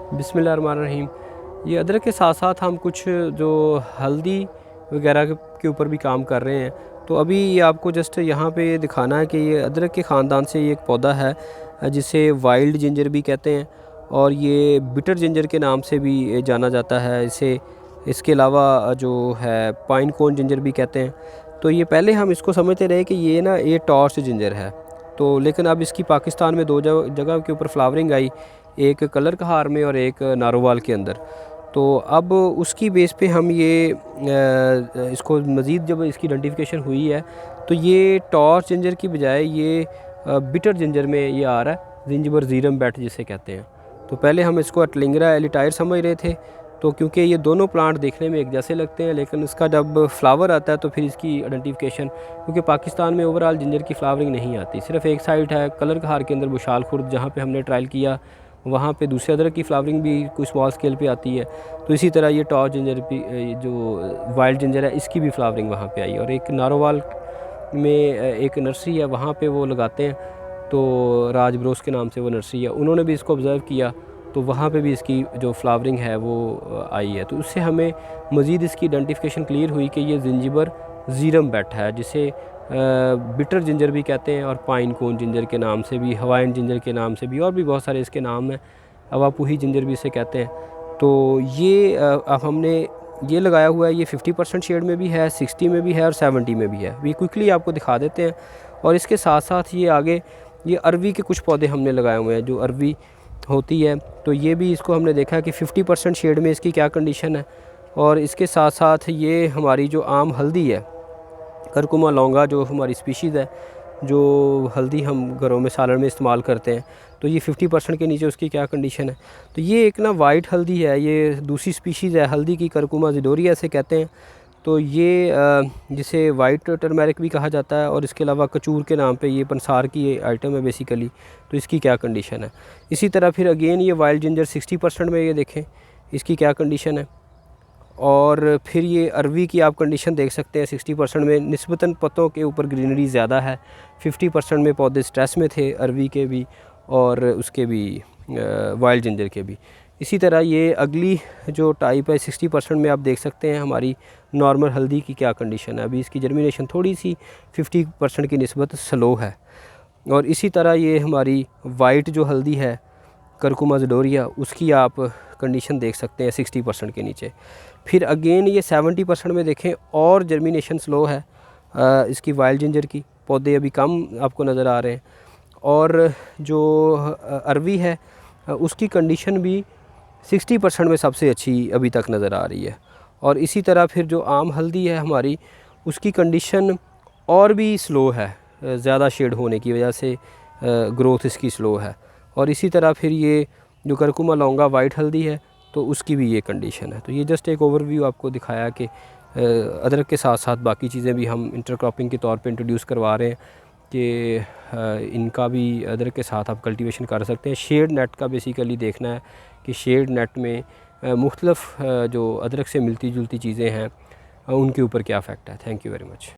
बिस्मिल्लाहिर्रहमानिर्रहीम। ये अदरक के साथ साथ हम कुछ जो हल्दी वगैरह के ऊपर भी काम कर रहे हैं। तो अभी ये आपको जस्ट यहाँ पे दिखाना है कि ये अदरक के ख़ानदान से ये एक पौधा है जिसे वाइल्ड जिंजर भी कहते हैं और ये बिटर जिंजर के नाम से भी जाना जाता है इसे। इसके अलावा जो है पाइन कोन जिंजर भी कहते हैं। तो ये पहले हम इसको समझते रहे कि ये ना ये टॉर्च जिंजर है, तो लेकिन अब इसकी पाकिस्तान में दो जगह के ऊपर फ्लावरिंग आई, एक कलर कहार में और एक नारोवाल के अंदर। तो अब उसकी बेस पे हम ये इसको मज़ीद जब इसकी आइडेंटिफिकेशन हुई है तो ये टॉर्च जिंजर की बजाय ये बिटर जिंजर में ये आ रहा है, जिंजिबर ज़ीरम बैट जिसे कहते हैं। तो पहले हम इसको एटलिंगरा एलिटायर समझ रहे थे, तो क्योंकि ये दोनों प्लांट देखने में एक जैसे लगते हैं, लेकिन इसका जब फ्लावर आता है तो फिर इसकी आइडेंटिफिकेशन, क्योंकि पाकिस्तान में ओवरऑल जिंजर की फ्लावरिंग नहीं आती, सिर्फ एक साइड है कलर कहार के अंदर बुशाल खुर्द जहाँ पे हमने ट्रायल किया, वहाँ पे दूसरे अदरक की फ्लावरिंग भी कोई स्मॉल स्केल पे आती है। तो इसी तरह ये टॉर्च जिंजर भी जो वाइल्ड जिंजर है इसकी भी फ्लावरिंग वहाँ पे आई। और एक नारोवाल में एक नर्सरी है, वहाँ पे वो लगाते हैं, तो राज ब्रोस के नाम से वो नर्सरी है, उन्होंने भी इसको ऑब्ज़र्व किया तो वहाँ पे भी इसकी जो फ्लावरिंग है वो आई है। तो उससे हमें मज़ीद इसकी आइडेंटिफिकेशन क्लियर हुई कि ये जिंजिबर ज़ीरम बैट है, जिसे बिटर जिंजर भी कहते हैं और पाइन कोन जिंजर के नाम से भी, हवाइन जिंजर के नाम से भी, और भी बहुत सारे इसके नाम हैं, अवापुही जिंजर भी इसे कहते हैं। तो ये अब हमने ये लगाया हुआ है, ये 50% शेड में भी है, 60 में भी है और 70 में भी है। ये क्विकली आपको दिखा देते हैं। और इसके साथ साथ ये आगे ये अरवी के कुछ पौधे हमने लगाए हुए हैं, जो अरवी होती है, तो ये भी इसको हमने देखा कि 50% शेड में इसकी क्या कंडीशन है। और इसके साथ साथ ये हमारी जो आम हल्दी है, करकुमा लौंगा जो हमारी स्पीशीज़ है, जो हल्दी हम घरों में सालन में इस्तेमाल करते हैं, तो ये 50% के नीचे उसकी क्या कंडीशन है। तो ये एक ना वाइट हल्दी है, ये दूसरी स्पीशीज़ है हल्दी की, करकुमा ज़िडोरिया से कहते हैं। तो ये जिसे वाइट टर्मेरिक भी कहा जाता है, और इसके अलावा कचूर के नाम पे ये पंसार की आइटम है बेसिकली। तो इसकी क्या कंडीशन है। इसी तरह फिर अगेन ये वाइल्ड जिंजर 60% में, ये देखें इसकी क्या कंडीशन है। और फिर ये अरवी की आप कंडीशन देख सकते हैं, 60% में निस्बतन पत्तों के ऊपर ग्रीनरी ज़्यादा है, 50% में पौधे स्ट्रेस में थे अरवी के भी और उसके भी वाइल्ड जिंजर के भी। इसी तरह ये अगली जो टाइप है 60% में आप देख सकते हैं हमारी नॉर्मल हल्दी की क्या कंडीशन है। अभी इसकी जर्मिनेशन थोड़ी सी 50% की निस्बत स्लो है। और इसी तरह ये हमारी वाइट जो हल्दी है करकुमा ज़िडोरिया, उसकी आप कंडीशन देख सकते हैं 60% के नीचे। फिर अगेन ये 70% में देखें और जर्मिनेशन स्लो है इसकी वाइल्ड जिंजर की, पौधे अभी कम आपको नज़र आ रहे हैं। और जो अरवी है उसकी कंडीशन भी 60% में सबसे अच्छी अभी तक नज़र आ रही है। और इसी तरह फिर जो आम हल्दी है हमारी, उसकी कंडीशन और भी स्लो है, ज़्यादा शेड होने की वजह से ग्रोथ इसकी स्लो है। और इसी तरह फिर ये जो करकुमा लौंगा वाइट हल्दी है, तो उसकी भी ये कंडीशन है। तो ये जस्ट एक ओवरव्यू आपको दिखाया कि अदरक के साथ साथ बाकी चीज़ें भी हम इंटरक्रॉपिंग के तौर पे इंट्रोड्यूस करवा रहे हैं कि इनका भी अदरक के साथ आप कल्टीवेशन कर सकते हैं। शेड नेट का बेसिकली देखना है कि शेड नेट में मुख्तलिफ जो अदरक से मिलती जुलती चीज़ें हैं उनके ऊपर क्या इफ़ेक्ट है। Thank you very much.